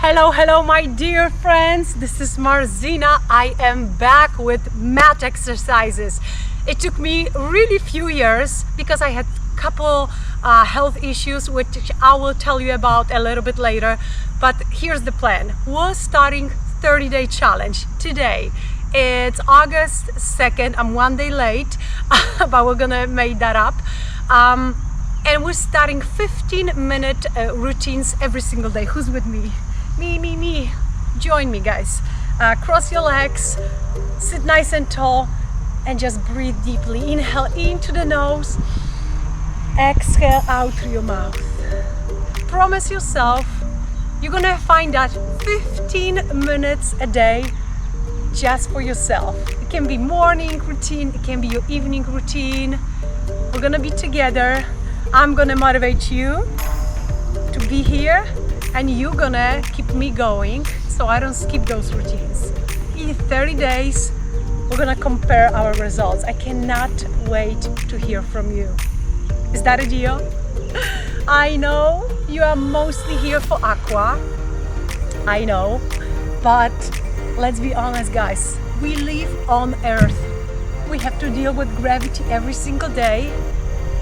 Hello, my dear friends. This is Marzena. I am back with mat exercises. It took me really few years because I had a couple health issues, which I will tell you about a little bit later. But here's the plan. We're starting 30-day challenge today. It's August 2nd. I'm one day late, but we're gonna make that up. And we're starting 15-minute routines every single day. Who's with me? Me. Join me, guys. Cross your legs, sit nice and tall, and just breathe deeply. Inhale into the nose, exhale out through your mouth. Promise yourself you're gonna find that 15 minutes a day just for yourself. It can be morning routine, it can be your evening routine. We're gonna be together. I'm gonna motivate you to be here, and you're gonna keep me going so I don't skip those routines. In 30 days, we're gonna compare our results. I cannot wait to hear from you. Is that a deal? I know you are mostly here for aqua. I know, but let's be honest, guys. We live on Earth. We have to deal with gravity every single day,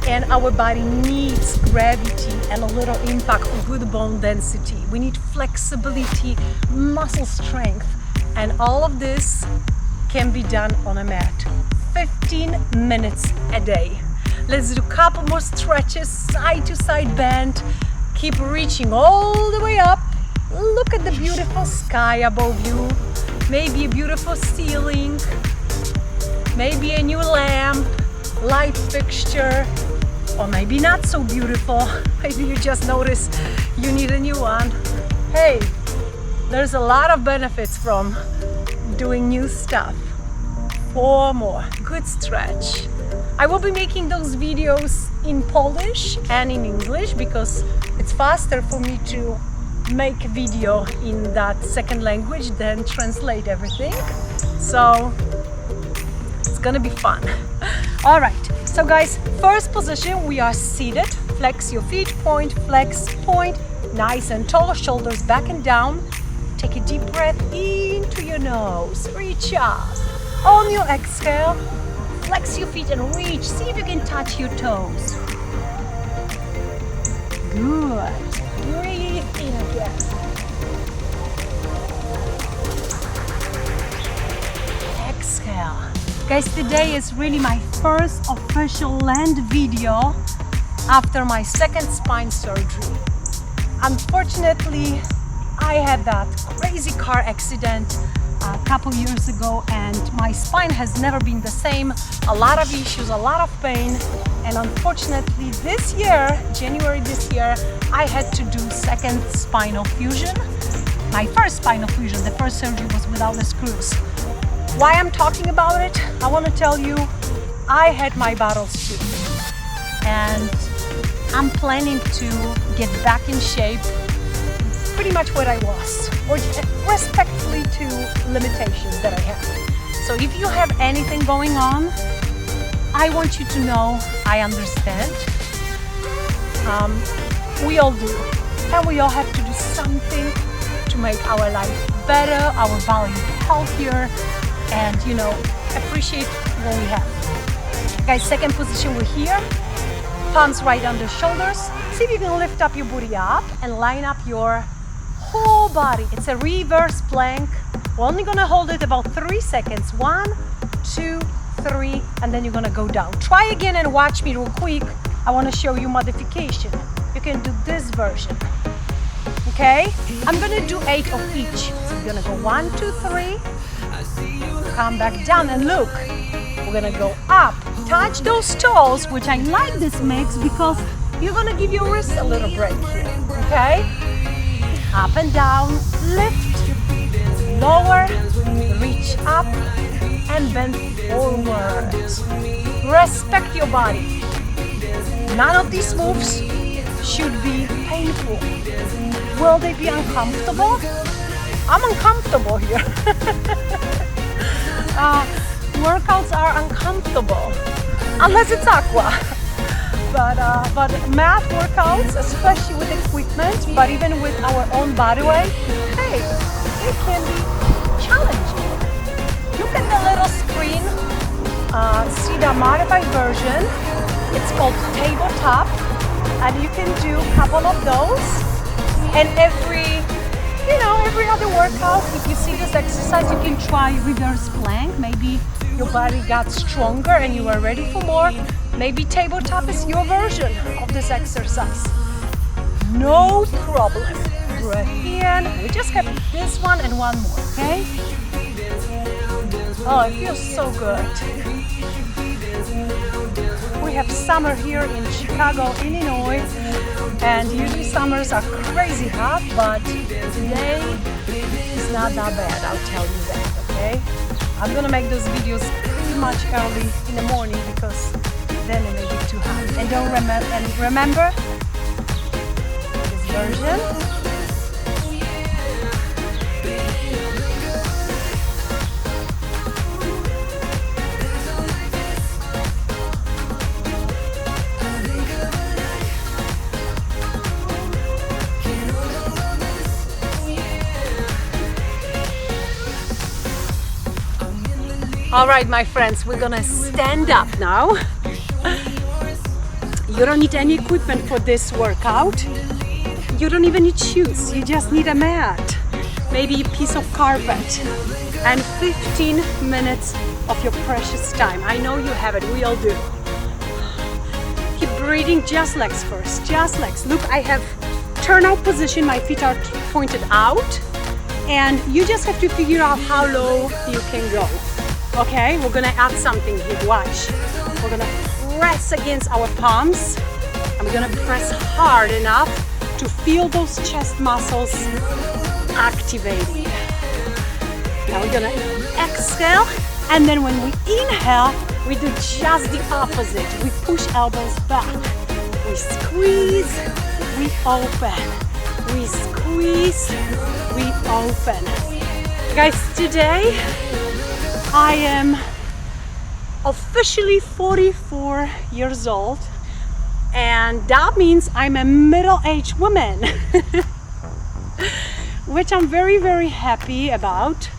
and our body needs gravity and a little impact for good bone density. We need flexibility, muscle strength, and all of this can be done on a mat. 15 minutes a day. Let's do a couple more stretches, side to side bend. Keep reaching all the way up. Look at the beautiful sky above you. Maybe a beautiful ceiling. Maybe a new lamp, light fixture. Or maybe not so beautiful. Maybe you just noticed you need a new one. Hey, there's a lot of benefits from doing new stuff. 4 more. Good stretch. I will be making those videos in Polish and in English because it's faster for me to make a video in that second language than translate everything. So it's gonna be fun. All right. So guys, first position, we are seated. Flex your feet, point, flex, point. Nice and tall, shoulders back and down. Take a deep breath into your nose. Reach up. On your exhale, flex your feet and reach. See if you can touch your toes. Good. Breathe in again. Exhale. Guys, today is really my first official land video after my second spine surgery. Unfortunately, I had that crazy car accident a couple years ago, and my spine has never been the same. A lot of issues, a lot of pain, and unfortunately this year, January this year, I had to do second spinal fusion. My first spinal fusion, the first surgery was without the screws. Why I'm talking about it, I want to tell you, I had my battles too, and I'm planning to get back in shape pretty much what I was, or respectfully to limitations that I have. So if you have anything going on, I want you to know I understand. We all do, and we all have to do something to make our life better, our body healthier, and appreciate what we have. Guys, second position, we're here. Palms right under shoulders. See if you can lift up your booty up and line up your whole body. It's a reverse plank. We're only gonna hold it about 3 seconds. 1, 2, 3, and then you're gonna go down. Try again and watch me real quick. I wanna show you modification. You can do this version. Okay? I'm gonna do 8 of each. So we're gonna go 1, 2, 3. Come back down and look. We're gonna go up. Touch those toes, which I like this mix because you're gonna give your wrist a little break here. Okay? Up and down, lift, lower, reach up, and bend forward. Respect your body. None of these moves should be painful. Will they be uncomfortable? I'm uncomfortable here. Workouts are uncomfortable, unless it's aqua. But mat workouts, especially with equipment, but even with our own body weight, hey, it can be challenging. Look at the little screen. See the modified version. It's called tabletop, and you can do a couple of those. And every other workout, if you see this exercise, you can try reverse plank. Maybe your body got stronger and you are ready for more. Maybe tabletop is your version of this exercise. No problem. Breath in. We just have this one and one more, okay? Oh, it feels so good. We have summer here in Chicago, Illinois, and usually summers are crazy hot, but today is not that bad, I'll tell you that, okay? I'm gonna make those videos pretty much early in the morning because then it may be too hot. And remember this version. All right, my friends, we're gonna stand up now. You don't need any equipment for this workout. You don't even need shoes. You just need a mat, maybe a piece of carpet, and 15 minutes of your precious time. I know you have it, we all do. Keep breathing, just legs first, just legs. Look, I have turnout position, my feet are pointed out, and you just have to figure out how low you can go. Okay, we're gonna add something here, watch. We're gonna press against our palms, and we're gonna press hard enough to feel those chest muscles activating. Now we're gonna exhale, and then when we inhale, we do just the opposite. We push elbows back. We squeeze, we open. We squeeze, we open. Guys, today, I am officially 44 years old, and that means I'm a middle-aged woman, which I'm very, very happy about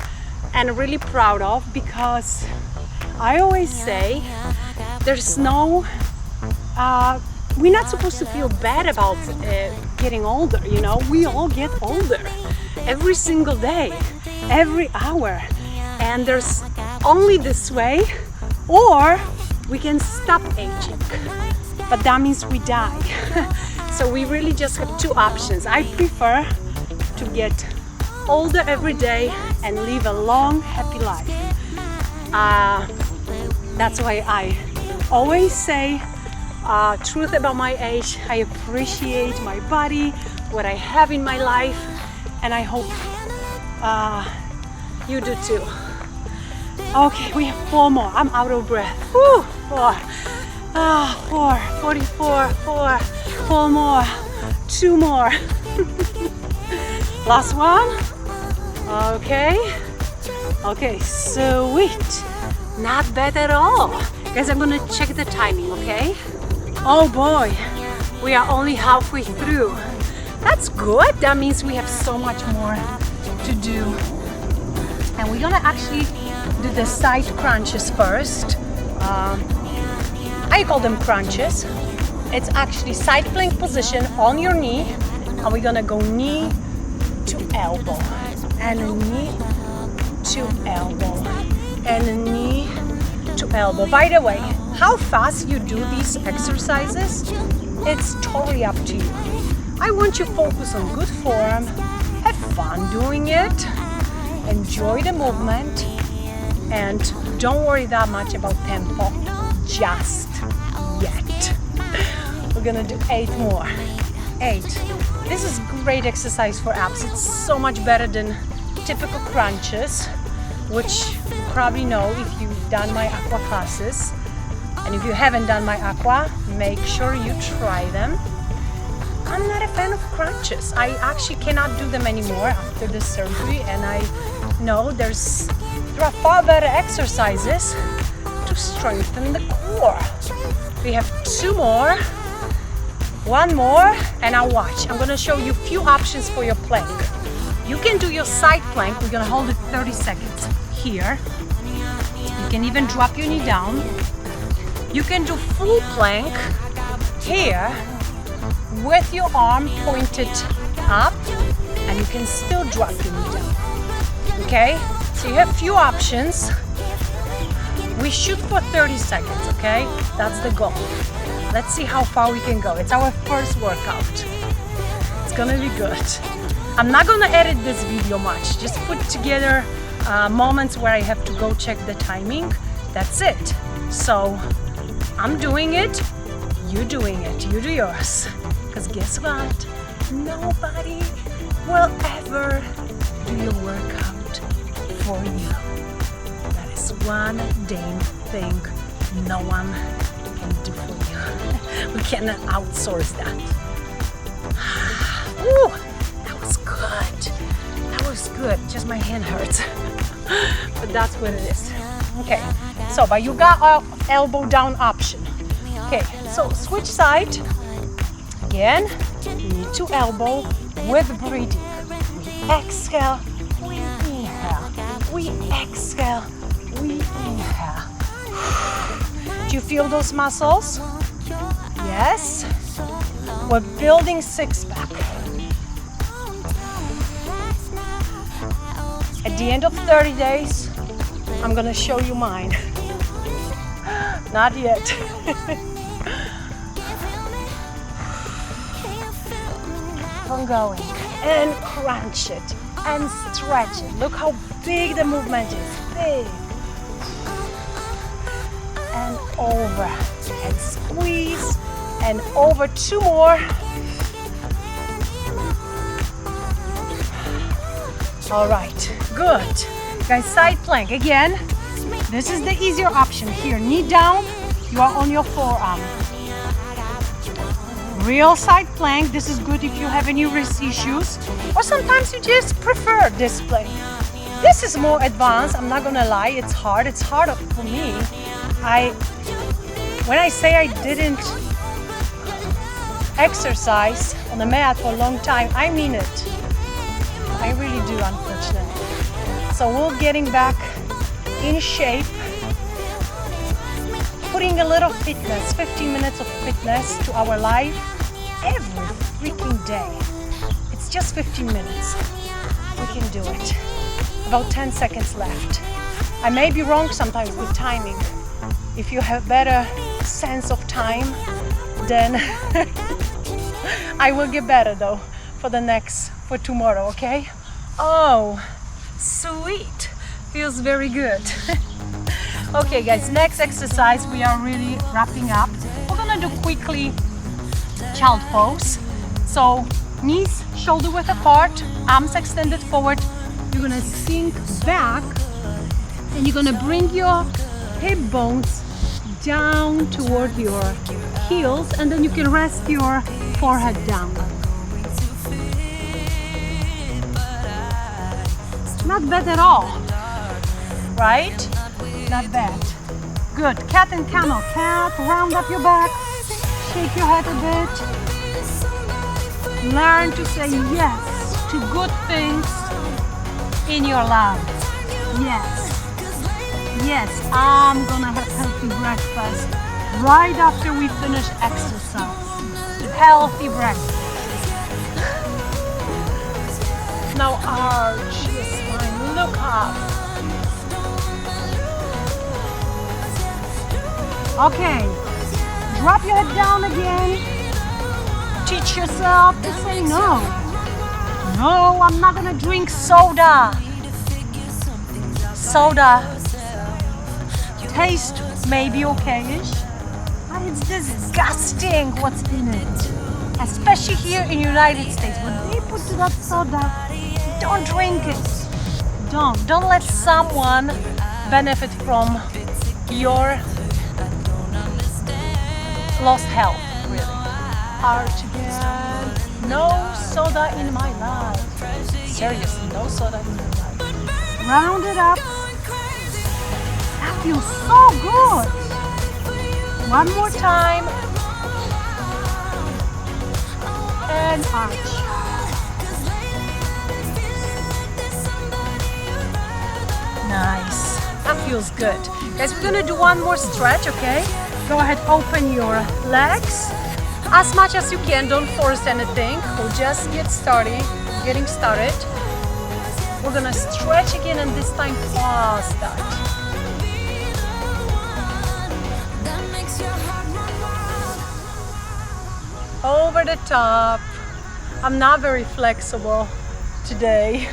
and really proud of, because I always say there's no, we're not supposed to feel bad about getting older, you know, we all get older every single day, every hour. And there's only this way, or we can stop aging, but that means we die. So we really just have two options. I prefer to get older every day and live a long, happy life. That's why I always say truth about my age. I appreciate my body, what I have in my life, and I hope you do too. Okay, we have 4 more. I'm out of breath. Whew, 4. 4, 44, 4. 4 more. 2 more. Last one. Okay. Okay, sweet. Not bad at all. Guys, I'm gonna check the timing, okay? Oh boy, we are only halfway through. That's good. That means we have so much more to do. And we're gonna actually do the side crunches first. I call them crunches. It's actually side plank position on your knee, and we're gonna go knee to elbow, and a knee to elbow, and a knee to elbow. By the way, how fast you do these exercises, it's totally up to you. I want you to focus on good form, have fun doing it, enjoy the movement, and don't worry that much about tempo just yet. We're gonna do 8 more. 8. This is great exercise for abs. It's so much better than typical crunches, which you probably know if you've done my aqua classes. And if you haven't done my aqua, make sure you try them. I'm not a fan of crunches. I actually cannot do them anymore after the surgery, and I know there are far better exercises to strengthen the core. We have 2 more. One more, and now watch. I'm gonna show you a few options for your plank. You can do your side plank. We're gonna hold it 30 seconds here. You can even drop your knee down. You can do full plank here with your arm pointed up, and you can still drop your knee down. Okay? So you have few options. We shoot for 30 seconds, okay? That's the goal. Let's see how far we can go. It's our first workout. It's gonna be good. I'm not gonna edit this video much. Just put together moments where I have to go check the timing. That's it. So I'm doing it, you're doing it, you do yours. Because guess what? Nobody will ever do your workout for you. That is one dang thing no one can do for you. We cannot outsource that. Ooh, that was good. That was good. Just my hand hurts. But that's what it is. Okay, so but you got our elbow down option. Okay, so switch side. Again, knee to elbow with breathing. We exhale, we inhale. We exhale, we inhale. Do you feel those muscles? Yes. We're building six-pack. At the end of 30 days, I'm gonna show you mine. Not yet. Keep on going and crunch it and stretch it. Look how big the movement is. Big. And over and squeeze and over. Two more. All right, good. Guys, side plank again. This is the easier option here. Knee down, you are on your forearm. Real side plank. This is good if you have any wrist issues, or sometimes you just prefer this plank. This is more advanced. I'm not gonna lie, it's hard. It's harder for me. When I say I didn't exercise on the mat for a long time, I mean it. I really do, unfortunately. So we're getting back in shape, putting a little fitness, 15 minutes of fitness to our life every freaking day. It's just 15 minutes. We can do it. About 10 seconds left. I may be wrong sometimes with timing. If you have better sense of time, then I will get better though for tomorrow, okay? Oh, sweet. Feels very good. Okay guys, next exercise, we are really wrapping up. We're gonna do quickly child pose. So knees shoulder width apart, arms extended forward. You're gonna sink back and you're gonna bring your hip bones down toward your heels, and then you can rest your forehead down. Not bad at all, right? Not bad. Good. Cat and camel. Cat, round up your back, shake your head a bit. Learn to say yes to good things in your life. Yes. Yes, I'm gonna have healthy breakfast right after we finish exercise. Healthy breakfast. Now arch your spine, look up. Okay, drop your head down again. Teach yourself to say no. No, I'm not gonna drink soda. Soda taste may be okay-ish, but it's disgusting what's in it. Especially here in the United States, when they put that soda, don't drink it. Don't let someone benefit from your lost health, really. Arch again. No soda in my life. Seriously, no soda in my life. Round it up. That feels so good. One more time. and arch. Nice. That feels good. Guys, we're gonna do one more stretch, okay? Go ahead, open your legs as much as you can. Don't force anything. We'll just getting started. We're gonna stretch again, and this time pause that. Over the top. I'm not very flexible today.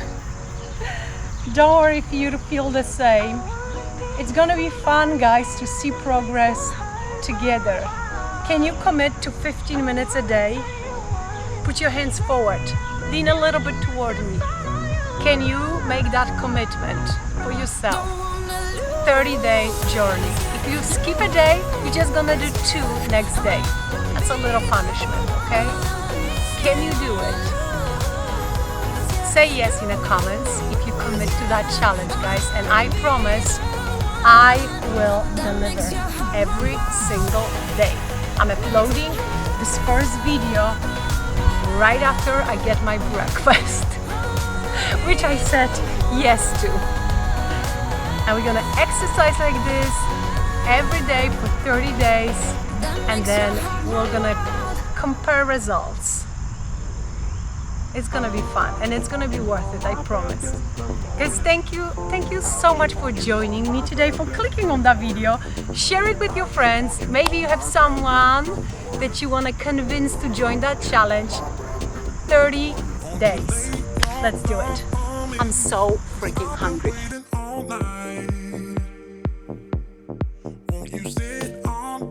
Don't worry if you feel the same. It's gonna be fun, guys, to see progress together. Can you commit to 15 minutes a day? Put your hands forward. Lean a little bit toward me. Can you make that commitment for yourself? 30-day journey. If you skip a day, you're just gonna do 2 next day. That's a little punishment, okay? Can you do it? Say yes in the comments if you commit to that challenge, guys, and I promise I will deliver every single day. I'm uploading this first video right after I get my breakfast, which I said yes to. And we're gonna exercise like this every day for 30 days, and then we're gonna compare results. It's gonna be fun, and it's gonna be worth it, I promise. Guys, thank you so much for joining me today, for clicking on that video. Share it with your friends. Maybe you have someone that you wanna convince to join that challenge. 30 days. Let's do it. I'm so freaking hungry.